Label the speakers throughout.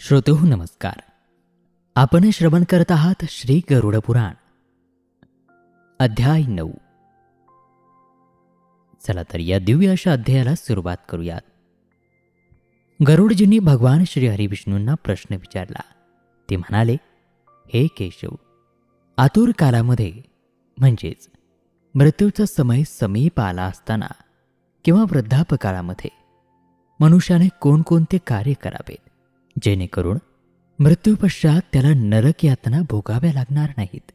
Speaker 1: श्रोतेहो नमस्कार. आपण श्रवण करत आहात श्री गरुड पुराण अध्याय 9. चला तर या दिव्य अशा अध्यायाला सुरुवात करूयात. गरुडजींनी भगवान श्री हरिविष्णूंना प्रश्न विचारला. ते म्हणाले, हे केशव, आतुर कालामध्ये म्हणजेच मृत्यूचा समय समीप आला असताना किंवा वृद्धापकाळामध्ये मनुष्याने कोणकोणते कार्य करावेत जेणेकरून मृत्यूपश्चात त्याला नरक यातना भोगाव्या लागणार नाहीत.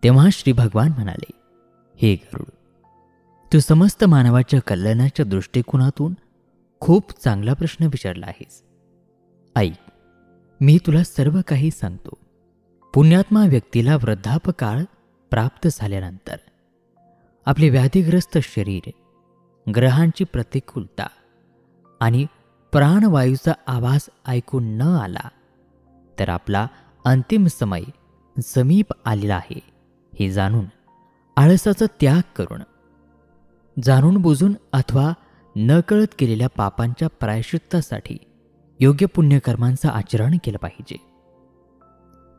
Speaker 1: तेव्हा श्री भगवान म्हणाले, हे गरुड, तू समस्त मानवाच्या कल्याणाच्या दृष्टिकोनातून खूप चांगला प्रश्न विचारला आहेस. ऐक, मी तुला सर्व काही सांगतो. पुण्यात्मा व्यक्तीला वृद्धापकाळ प्राप्त झाल्यानंतर आपले व्याधिग्रस्त शरीर, ग्रहांची प्रतिकूलता आणि प्राणवायूचा आवाज ऐकून न आला तर आपला अंतिम समय समीप आलेला आहे हे जाणून आळसाचा त्याग करून जाणून बुजून अथवा नकळत केलेल्या पापांच्या प्रायश्चित्तासाठी योग्य पुण्यकर्मांचं आचरण केलं पाहिजे.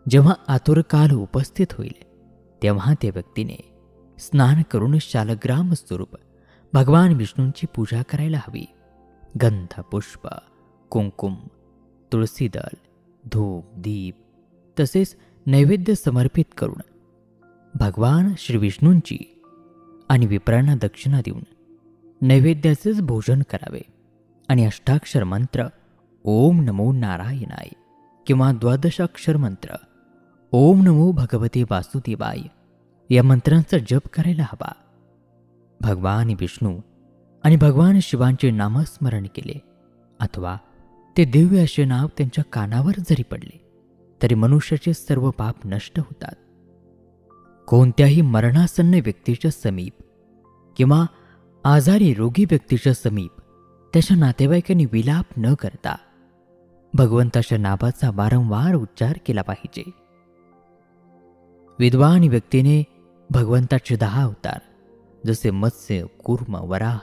Speaker 1: जेव्हा आतुर काल उपस्थित होईल तेव्हा त्या व्यक्तीने स्नान करून शालग्राम स्वरूप भगवान विष्णूंची पूजा करायला हवी. गंध, पुष्प, कुंकुम, तुळसीदल, धूप, दीप तसेच नैवेद्य समर्पित करून भगवान श्री विष्णूंची आणि विप्रांना दक्षिणा देऊन नैवेद्याचेच भोजन करावे आणि अष्टाक्षर मंत्र ओम नमो नारायणाय किंवा द्वादशाक्षर मंत्र ओम नमो भगवते वासुदेवाय या मंत्रांचा जप करायला हवा. भगवान विष्णू आणि भगवान शिवांचे नामस्मरण केले अथवा ते दिव्य असे नाव त्यांच्या कानावर जरी पडले तरी मनुष्याचे सर्व पाप नष्ट होतात. कोणत्याही मरणासन्न व्यक्तीच्या समीप किंवा आजारी रोगी व्यक्तीच्या समीप त्याच्या नातेवाईकांनी विलाप न करता भगवंताच्या नावाचा वारंवार उच्चार केला पाहिजे. विद्वान व्यक्तीने भगवंताचे 10 अवतार जसे मत्स्य, कूर्म, वराह,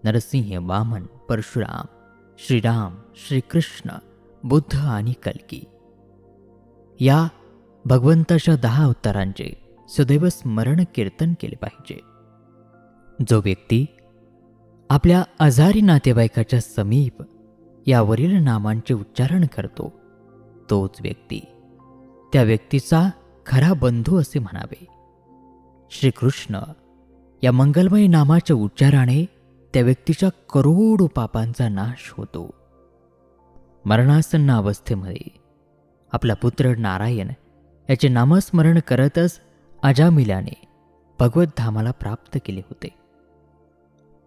Speaker 1: नरसिंह, वामन, परशुराम, श्रीराम, श्रीकृष्ण, बुद्ध आणि कल्की या भगवंताच्या 10 अवतारांचे सदैव स्मरण कीर्तन केले पाहिजे. जो व्यक्ती आपल्या आजारी नातेवाईकाच्या समीप यावरील नामांचे उच्चारण करतो तोच व्यक्ती त्या व्यक्तीचा खरा बंधू असे म्हणावे. श्रीकृष्ण या मंगलमय नामाच्या उच्चाराने त्या व्यक्तीच्या करोडो पापांचा नाश होतो. मरणासन्न अवस्थेमध्ये आपला पुत्र नारायण याचे नामस्मरण करतच अजामिलाने भगवत धामाला प्राप्त केले होते.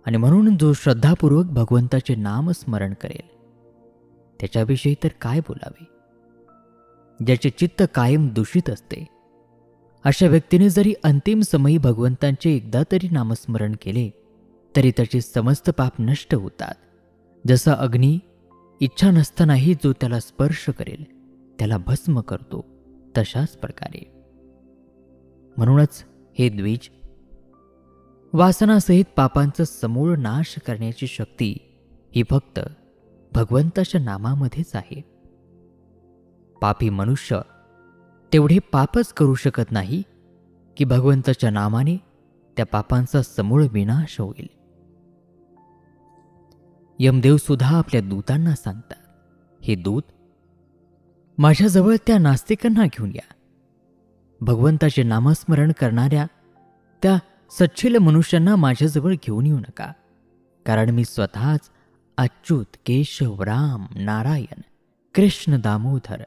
Speaker 1: आणि म्हणून जो श्रद्धापूर्वक भगवंताचे नामस्मरण करेल त्याच्याविषयी तर काय बोलावे. ज्याचे चित्त कायम दूषित असते अशा व्यक्तीने जरी अंतिम समयी भगवंतांचे एकदा तरी नामस्मरण केले तरी त्याचे समस्त पाप नष्ट होतात. जसा अग्नी इच्छा नसतानाही जो त्याला स्पर्श करेल त्याला भस्म करतो तशाच प्रकारे. म्हणूनच हे द्विज, वासनासहित पापांचा समूळ नाश करण्याची शक्ती ही फक्त भगवंताच्या नामामध्येच आहे. पापी मनुष्य तेवढे पापच करू शकत नाही की भगवंताच्या नामाने त्या पापांचा समूळ विनाश होईल. यमदेव सुद्धा आपल्या दूतांना सांगतात, हे दूत, माझ्याजवळ त्या नास्तिकांना घेऊन या. भगवंताचे नामस्मरण करणाऱ्या त्या सच्छील मनुष्यांना माझ्याजवळ घेऊन येऊ नका, कारण मी स्वतःच अच्युत, केशव, राम, नारायण, कृष्ण, दामोदर,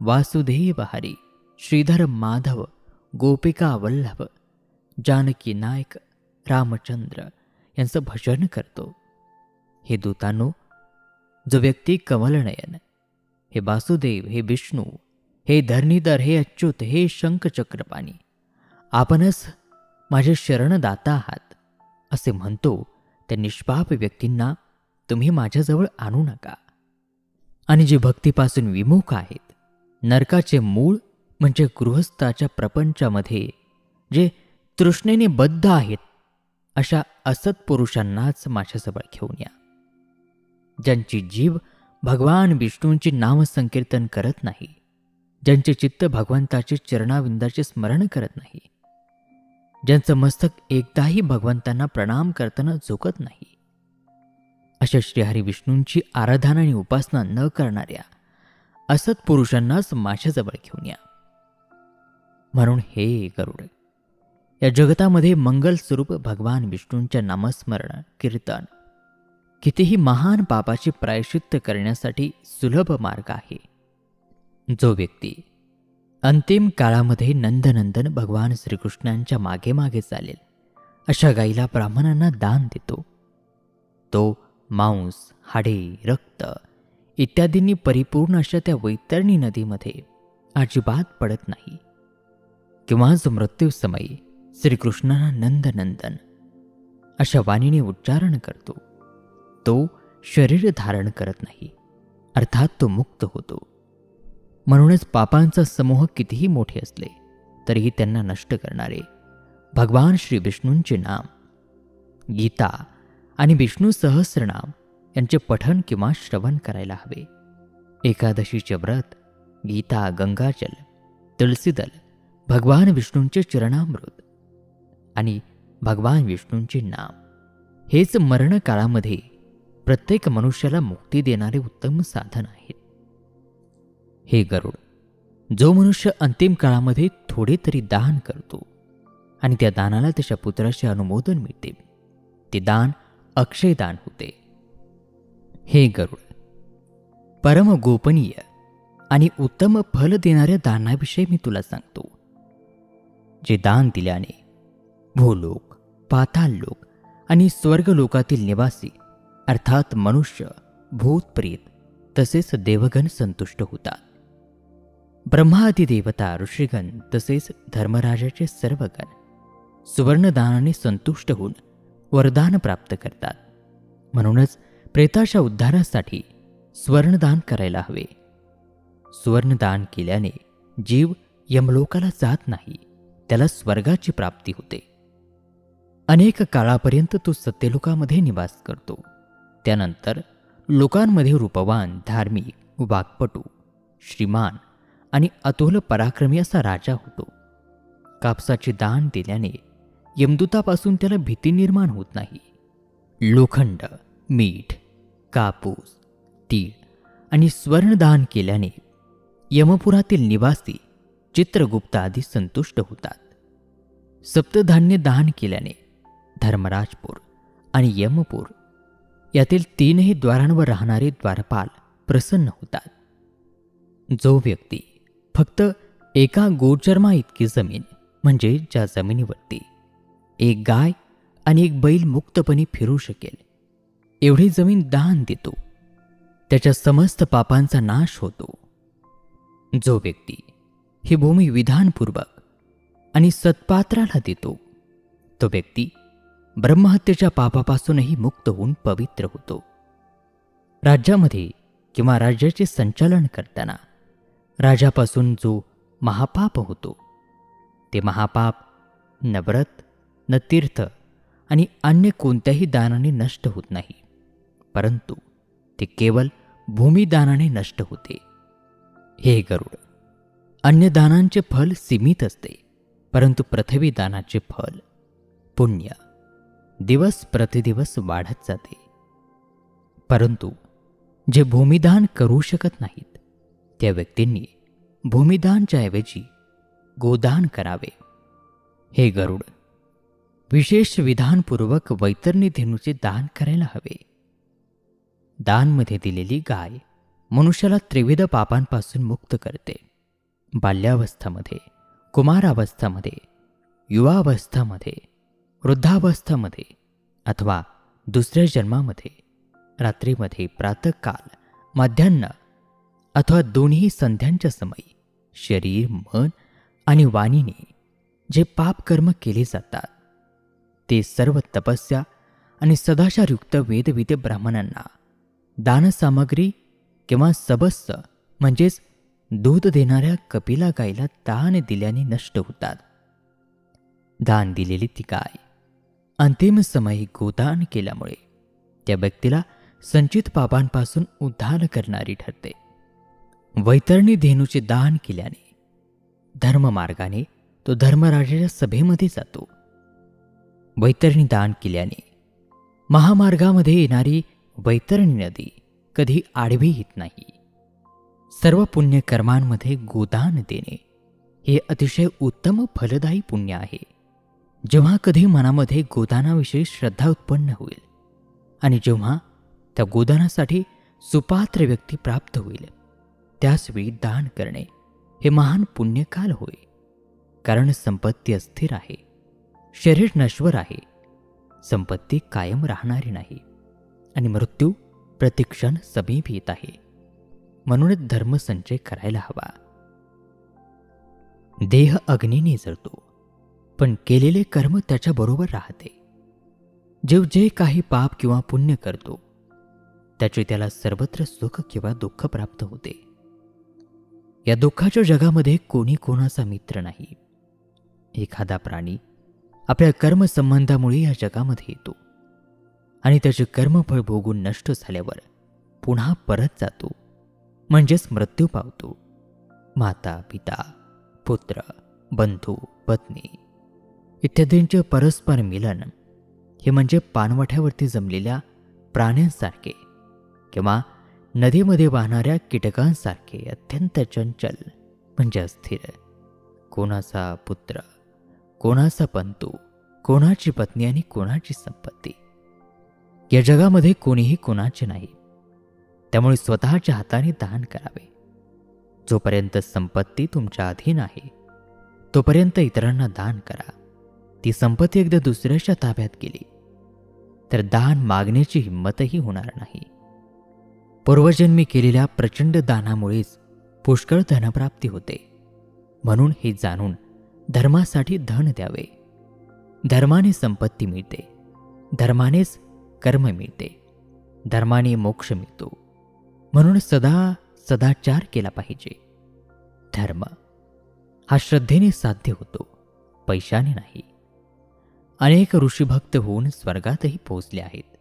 Speaker 1: वासुदेव, हरी, श्रीधर, माधव, गोपिका वल्लभ, जानकी नायक, रामचंद्र यांचं भजन करतो. हे दूतांनो, जो व्यक्ती कमलनयन, हे वासुदेव, हे विष्णू, हे धरणीधर, हे अच्युत, हे शंखचक्रपाणी, आपणच माझे शरणदाता आहात असे म्हणतो त्या निष्पाप व्यक्तींना तुम्ही माझ्याजवळ आणू नका. आणि जे भक्तीपासून विमुख आहेत, नरकाचे मूळ म्हणजे गृहस्थाच्या प्रपंचामध्ये जे तृष्णेने बद्ध आहेत अशा असत्पुरुषांनाच माझ्याजवळ घेऊन या. ज्यांची जीभ भगवान विष्णूंची नामसंकीर्तन करत नाही, ज्यांचे चित्त भगवंताचे चरणाविंदाचे स्मरण करत नाही, ज्यांचं मस्तक एकदाही भगवंतांना प्रणाम करताना झुकत नाही, अशा श्रीहरी विष्णूंची आराधना आणि उपासना न करणाऱ्या असत पुरुषांनाच माझ्याजवळ घेऊन या. म्हणून हे गरुड, या जगतामध्ये मंगल स्वरूप भगवान विष्णूंच्या नामस्मरण कीर्तन कितीही महान पापाचे प्रायश्चित्त करण्यासाठी सुलभ मार्ग आहे. जो व्यक्ती अंतिम काळामध्ये नंदनंदन भगवान श्रीकृष्णांच्या मागे मागे चालेल अशा गाईला ब्राह्मणांना दान देतो, तो मांस, हाडे, रक्त इत्यादींनी परिपूर्ण अशा त्या वैतरणी नदीमध्ये अजिबात पडत नाही, किंवा जो मृत्यूसमयी श्रीकृष्णांना नंदनंदन अशा वाणीने उच्चारण करतो, तो शरीर धारण करत नाही, अर्थात तो मुक्त होतो. म्हणूनच पापांचा समूह कितीही मोठे असले तरीही त्यांना नष्ट करणारे भगवान श्री विष्णूंचे नाम, गीता आणि विष्णू सहस्रनाम यांचे पठण किंवा श्रवण करायला हवे. एकादशीचे व्रत, गीता, गंगाजल, तुलसीदल, भगवान विष्णूंचे चरणामृत आणि भगवान विष्णूंचे नाम हेच मरणकाळामध्ये प्रत्येक मनुष्याला मुक्ती देणारे उत्तम साधन आहेत. हे गरुड, जो मनुष्य अंतिम काळामध्ये थोडे तरी दान करतो आणि त्या दानाला त्याच्या पुत्राचे अनुमोदन मिळते, ते दान अक्षय दान होते. हे गरुड, परम गोपनीय आणि उत्तम फल देणाऱ्या दानाविषयी मी तुला सांगतो. जे दान दिल्याने भूलोक, पाताळ लोक आणि स्वर्गलोकातील निवासी अर्थात मनुष्य, भूत, प्रेत तसेच देवगण संतुष्ट होतात. ब्रह्मादी देवता, ऋषीगण तसेच धर्मराजाचे सर्वगण सुवर्णदानाने संतुष्ट होऊन वरदान प्राप्त करतात. म्हणूनच प्रेताच्या उद्धारासाठी स्वर्णदान करायला हवे. सुवर्णदान केल्याने जीव यमलोकाला जात नाही, त्याला स्वर्गाची प्राप्ती होते. अनेक काळापर्यंत तो सत्यलोकामध्ये निवास करतो. त्यानंतर लोकांमध्ये रूपवान, धार्मिक, वाक्पटू, श्रीमान आणि अतोल पराक्रमी असा राजा होतो. कापसाचे दान दिल्याने यमदूतापासून त्याला भीती निर्माण होत नाही. लोखंड, मीठ, कापूस, तीळ आणि स्वर्णदान केल्याने यमपुरातील निवासी चित्रगुप्त आदी संतुष्ट होतात. सप्तधान्य दान केल्याने धर्मराजपूर आणि यमपूर यातील तीनही द्वारांवर राहणारे द्वारपाल प्रसन्न होतात. जो व्यक्ती फक्त एका गोचर्मा इतकी जमीन म्हणजे ज्या जमिनीवरती एक गाय आणि एक बैल मुक्तपणे फिरू शकेल एवढी जमीन दान देतो, त्याच्या समस्त पापांचा नाश होतो. जो व्यक्ती ही भूमी विधानपूर्वक आणि सत्पात्राला देतो, तो व्यक्ती ब्रह्महत्येच्या पापापासूनही मुक्त होऊन पवित्र होतो. राज्यामध्ये किंवा राज्याचे संचालन करताना राजापासून जो महापाप होतो, ते महापाप न व्रत, न तीर्थ आणि अन्य कोणत्याही दानाने नष्ट होत नाही, परंतु ते केवळ भूमिदानाने नष्ट होते. हे गरुड, अन्य दानांचे फल सीमित असते, परंतु पृथ्वी दानाचे फल, पुण्य दिवस प्रतिदिवस वाढत जाते. परंतु जे भूमिदान करू शकत नाहीत त्या व्यक्तींनी भूमिदानच्या ऐवजी गोदान करावे. हे गरुड, विशेष विधानपूर्वक वैतरणी धेनूचे दान करायला हवे. दानमध्ये दिलेली गाय मनुष्याला त्रिविध पापांपासून मुक्त करते. बाल्यावस्थामध्ये, कुमारावस्थामध्ये, युवावस्थामध्ये, वृद्धावस्थामध्ये अथवा दुसऱ्या जन्मामध्ये, रात्रीमध्ये, प्रातःकाल, माध्यान्ह अथवा दोन्ही संध्यांच्या समयी शरीर, मन आणि वाणीने जे पापकर्म केले जातात ते सर्व तपस्या आणि सदाचारयुक्त वेदविद ब्राह्मणांना दानसामग्री किंवा सबस्स म्हणजेच दूध देणाऱ्या कपिला गायीला दान दिल्याने नष्ट होतात. दान दिलेली ती गाय अंतिम समयी गोदान केल्यामुळे त्या व्यक्तीला संचित पापांपासून उद्धार करणारी ठरते. वैतरणी धेनूचे दान केल्याने धर्ममार्गाने तो धर्मराजाच्या सभेमध्ये जातो. वैतरणी दान केल्याने महामार्गामध्ये येणारी वैतरणी नदी कधी आडवी येत नाही. सर्व पुण्यकर्मांमध्ये गोदान देणे हे अतिशय उत्तम फलदायी पुण्य आहे. जेव्हा कधी मनामध्ये गोदानाविषयी श्रद्धा उत्पन्न होईल आणि जेव्हा त्या गोदानासाठी सुपात्र व्यक्ती प्राप्त होईल, त्याचवेळी दान करणे हे महान पुण्यकाल होय. कारण संपत्ती अस्थिर आहे, शरीर नश्वर आहे, संपत्ती कायम राहणारी नाही आणि मृत्यू प्रतिक्षण समीप येत आहे. म्हणूनच धर्मसंचय करायला हवा. देह अग्नीने जळतो, पण केलेले कर्म त्याच्याबरोबर राहते. जीव जे काही पाप किंवा पुण्य करतो त्याचे त्याला सर्वत्र सुख किंवा दुःख प्राप्त होते. या दुःखाच्या जगामध्ये कोणी कोणाचा मित्र नाही. एखादा प्राणी आपल्या कर्मसंबंधामुळे या जगामध्ये येतो आणि त्याचे कर्मफळ भोगून नष्ट झाल्यावर पुन्हा परत जातो, म्हणजेच मृत्यू पावतो. माता, पिता, पुत्र, बंधू, पत्नी इत्यादींचे परस्पर मिलन हे म्हणजे पाणवठ्यावरती जमलेल्या प्राण्यांसारखे किंवा नदीमध्ये वाहणाऱ्या कीटकांसारखे अत्यंत चंचल म्हणजे अस्थिर. कोणाचा पुत्र, कोणाचा बंधू, कोणाची पत्नी आणि कोणाची संपत्ती, या जगामध्ये कोणीही कोणाचे नाही. त्यामुळे स्वतःच्या हाताने दान करावे. जोपर्यंत संपत्ती तुमच्या अधीन आहे तोपर्यंत इतरांना दान करा. ती संपत्ती एकदा दुसऱ्याच्या ताब्यात गेली तर दान मागण्याची हिंमतही होणार नाही. पूर्वजन्मी केलेल्या प्रचंड दानामुळेच पुष्कळ धनप्राप्ती होते. म्हणून हे जाणून धर्मासाठी धन द्यावे. धर्माने संपत्ती मिळते, धर्मानेच कर्म मिळते, धर्माने मोक्ष मिळतो. म्हणून सदा सदाचार केला पाहिजे. धर्म हा श्रद्धेने साध्य होतो, पैशाने नाही. अनेक ऋषीभक्त होऊन स्वर्गातही पोहोचले आहेत.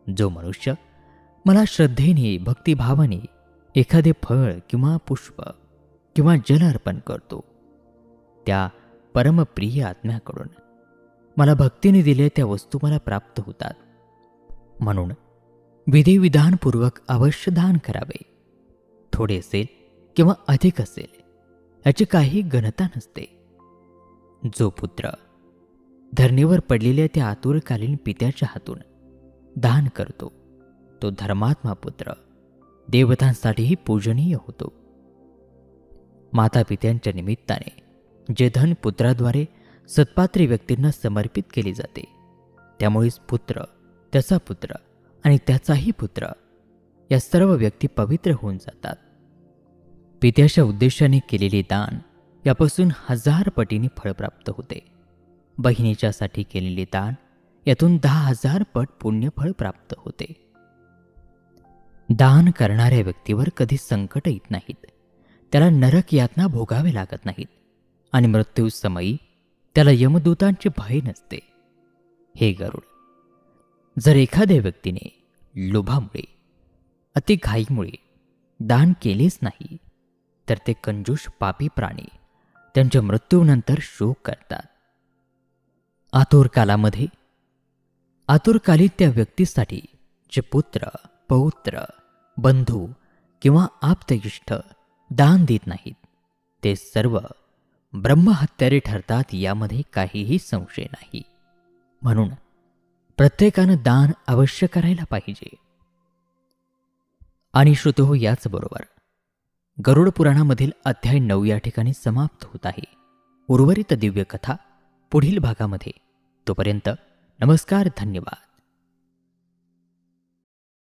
Speaker 1: जो मनुष्य मला श्रद्धेने, भक्तिभावाने एखादे फळ किंवा पुष्प किंवा जल अर्पण करतो, त्या परमप्रिय आत्म्याकडून मला भक्तीने दिल्या त्या वस्तू मला प्राप्त होतात. म्हणून विधिविधानपूर्वक अवश्य दान करावे. थोडे असेल किंवा अधिक असेल याची काही गणता नसते. जो पुत्र धरणीवर पडलेल्या त्या आतुरकालीन पित्याच्या हातून दान करतो तो धर्मात्मा पुत्र देवतांसाठीही पूजनीय होतो. मातापित्यांच्या निमित्ताने जे धन पुत्राद्वारे सत्पात्री व्यक्तींना समर्पित केले जाते, त्यामुळेच पुत्र, त्याचा पुत्र आणि त्याचाही पुत्र या सर्व व्यक्ती पवित्र होऊन जातात. पित्याच्या उद्देशाने केलेले दान यापासून 1000 पटीने फळ प्राप्त होते. बहिणीच्यासाठी केलेले दान यातून 10,000 पट पुण्यफळ प्राप्त होते. दान करणाऱ्या व्यक्तीवर कधी संकट येत नाहीत, त्याला नरक यातना भोगावे लागत नाहीत आणि मृत्यूसमयी त्याला यमदूतांचे भय नसते. हे गरुड, जर एखाद्या व्यक्तीने लोभामुळे, अतिघाईमुळे दान केलेच नाही तर ते कंजूष पापी प्राणी त्यांच्या मृत्यूनंतर शोक करतात. आतुरकाली त्या व्यक्तीसाठी जे पुत्र, पौत्र, बंधू किंवा आप्तइष्ट दान देत नाहीत ते सर्व ब्रह्महत्यारे ठरतात, यामध्ये काहीही संशय नाही. म्हणून प्रत्येकानं दान अवश्य करायला पाहिजे. आणि श्रोतो, याचबरोबर गरुड पुराणामधील अध्याय 9 या ठिकाणी समाप्त होत आहे. उर्वरित दिव्य कथा पुढील भागामध्ये. तोपर्यंत नमस्कार, धन्यवाद.